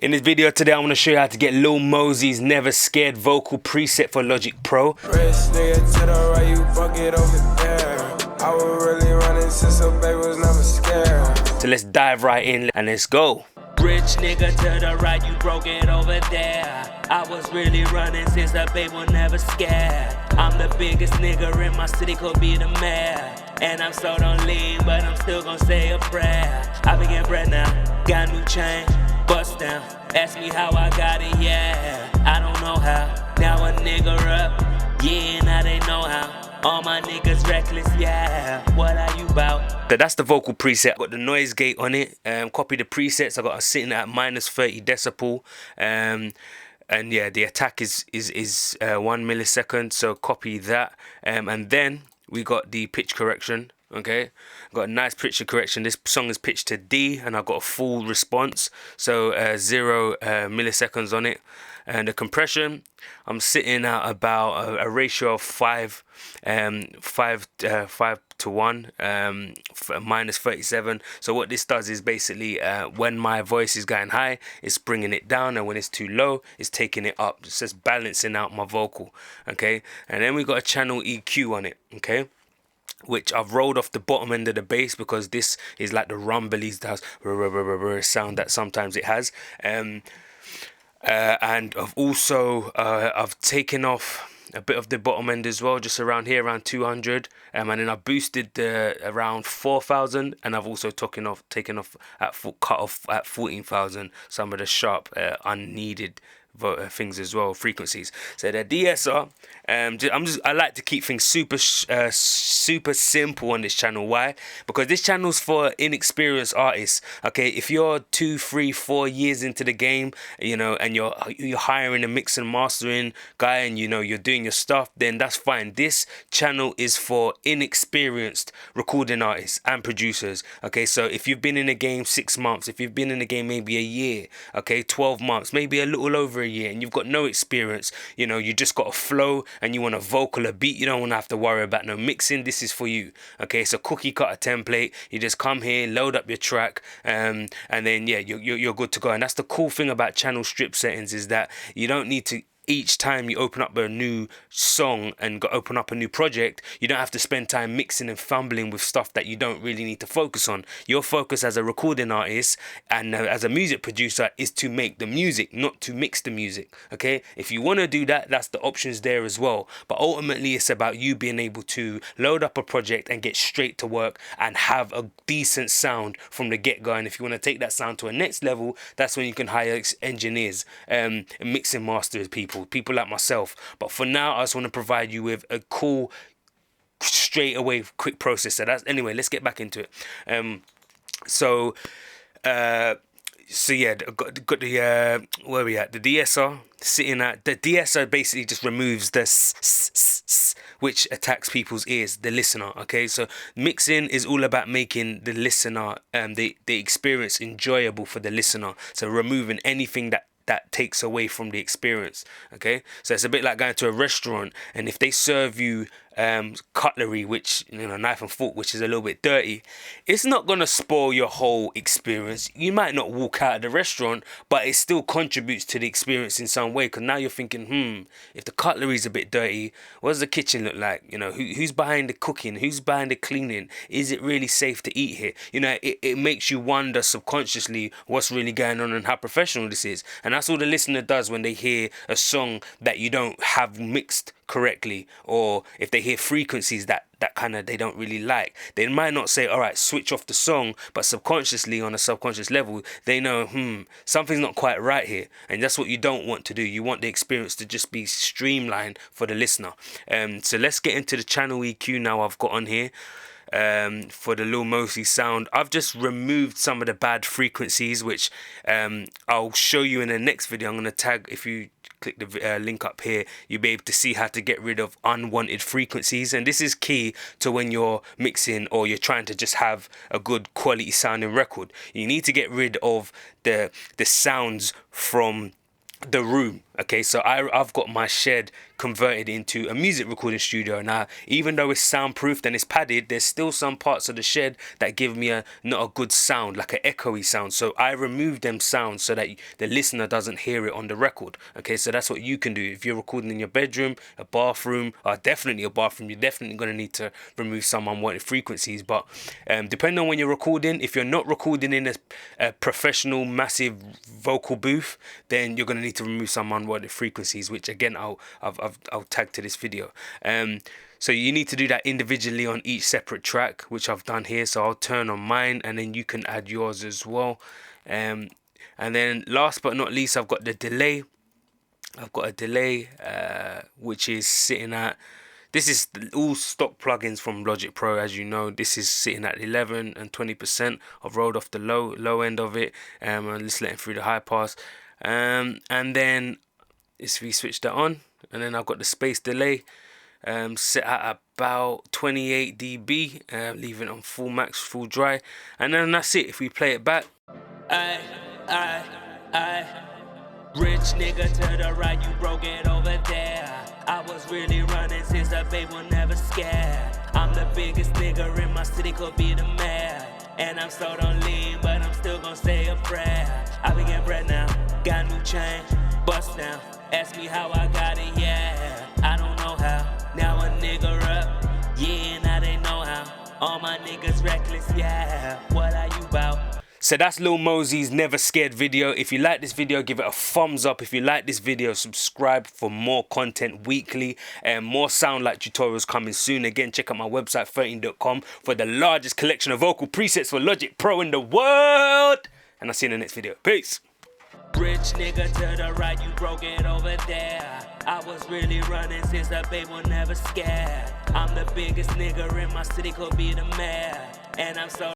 In this video today, I want to show you how to get Lil Mosey's Never Scared vocal preset for Logic Pro. Rich nigga to the right, you fuck it over there. I was really running since a baby was never scared. So let's dive right in and let's go. Rich nigga to the right, you broke it over there. I was really running since the babe was never scared. I'm the biggest nigga in my city, could be the mayor. And I'm so don't lean, but I'm still gonna say a prayer. I been getting bread now, got a new chain, bust down. Ask me how I got it, yeah. I don't know how. Now a nigga up, yeah, now they know how. All my niggas reckless, yeah. What are you about? So that's the vocal preset. I've got the noise gate on it. Copy the presets. I got it sitting at -30 decibel. And yeah, the attack is 1 millisecond. So copy that. And then we got the pitch correction. Okay, got a nice pitch correction. This song is pitched to D, and I got a full response. So 0 milliseconds on it. And the compression, I'm sitting at about a ratio of 5 to 1, -37. So what this does is basically when my voice is getting high, it's bringing it down, and when it's too low, it's taking it up. It's just balancing out my vocal. Okay, and then we got a channel EQ on it. Okay, which I've rolled off the bottom end of the bass because this is like the rumbly sound that sometimes it has. And I've also I've taken off a bit of the bottom end as well, just around here, around 200, and then I boosted around 4,000, and I've also taken off cut off at 14,000 some of the sharp unneeded things as well, frequencies. So the DSR, I like to keep things super simple on this channel. Why? Because this channel's for inexperienced artists. Okay, if you're 2, 3, 4 years into the game, you know, and you're hiring a mix and mastering guy, and you know you're doing your stuff, then that's fine. This channel is for inexperienced recording artists and producers. Okay, so if you've been in the game 6 months, if you've been in the game maybe a year, okay, 12 months, maybe a little over a year, and you've got no experience, you know, you just got a flow and you want a vocal, a beat, you don't want to have to worry about no mixing. This is for you. Okay, it's a cookie cutter template. You just come here, load up your track, and then yeah, you're good to go. And that's the cool thing about channel strip settings, is that you don't need to, each time you open up a new song and open up a new project, you don't have to spend time mixing and fumbling with stuff that you don't really need to focus on. Your focus as a recording artist and as a music producer is to make the music, not to mix the music. Okay, if you want to do that, that's the options there as well. But ultimately, it's about you being able to load up a project and get straight to work and have a decent sound from the get-go. And if you want to take that sound to a next level, that's when you can hire engineers, mix and masters, people like myself. But for now, I just want to provide you with a cool, straight away, quick process. So that's, anyway, let's get back into it. So yeah, got the where are we at? The DSR sitting at, the DSR basically just removes the which attacks people's ears, the listener. Okay, so mixing is all about making the listener the experience enjoyable for the listener. So removing anything that takes away from the experience. Okay, so it's a bit like going to a restaurant, and if they serve you cutlery, which, you know, knife and fork, which is a little bit dirty, it's not gonna spoil your whole experience. You might not walk out of the restaurant, but it still contributes to the experience in some way, because now you're thinking, if the cutlery's a bit dirty, what does the kitchen look like? You know, who's behind the cooking, who's behind the cleaning, is it really safe to eat here? You know, it makes you wonder subconsciously what's really going on and how professional this is. And that's all the listener does when they hear a song that you don't have mixed correctly, or if they hear frequencies that kind of they don't really like, they might not say, all right, switch off the song, but subconsciously, on a subconscious level, they know something's not quite right here. And that's what you don't want to do. You want the experience to just be streamlined for the listener. So let's get into the channel EQ now I've got on here. For the Lil Mosey sound, I've just removed some of the bad frequencies, which I'll show you in the next video. I'm going to tag, if you click the link up here, you'll be able to see how to get rid of unwanted frequencies. And this is key to when you're mixing or you're trying to just have a good quality sounding record. You need to get rid of the sounds from the room. Okay, so I've got my shed converted into a music recording studio. Now, even though it's soundproofed and it's padded, there's still some parts of the shed that give me not a good sound, like an echoey sound. So I remove them sounds so that the listener doesn't hear it on the record. Okay, so that's what you can do. If you're recording in your bedroom, a bathroom, or definitely a bathroom, you're definitely going to need to remove some unwanted frequencies. But depending on when you're recording, if you're not recording in a professional, massive vocal booth, then you're going to need to remove some unwanted frequencies, which again I'll tag to this video. So you need to do that individually on each separate track, which I've done here. So I'll turn on mine and then you can add yours as well. And then last but not least, I've got the delay. I've got a delay which is sitting at, this is all stock plugins from Logic Pro, as you know. This is sitting at 11 and 20%. I've rolled off the low end of it and just letting through the high pass. And then we switch that on, and then I've got the space delay set at about 28 dB, leaving it on full max, full dry, and then that's it. If we play it back, rich nigga to the right, you broke it over there. I was really running since the babe was never scared. I'm the biggest nigga in my city, could be the mayor. And I'm so don't lean, but I'm still gonna say a prayer. I be getting bread now, got a new chain, bust now. Ask me how I got it, yeah. I don't know how. Now a nigga up, yeah, now they know how. All my niggas reckless, yeah. What are you about? so that's Lil Mosey's Never Scared video. If you like this video, give it a thumbs up. If you like this video, subscribe for more content weekly and more sound like tutorials coming soon. Again, check out my website 13.com for the largest collection of vocal presets for Logic Pro in the world. And I'll see you in the next video. Peace. Rich nigga to the right, you broke it over there. I was really running since the babe was never scared. I'm the biggest nigga in my city, could be the mayor. And I'm so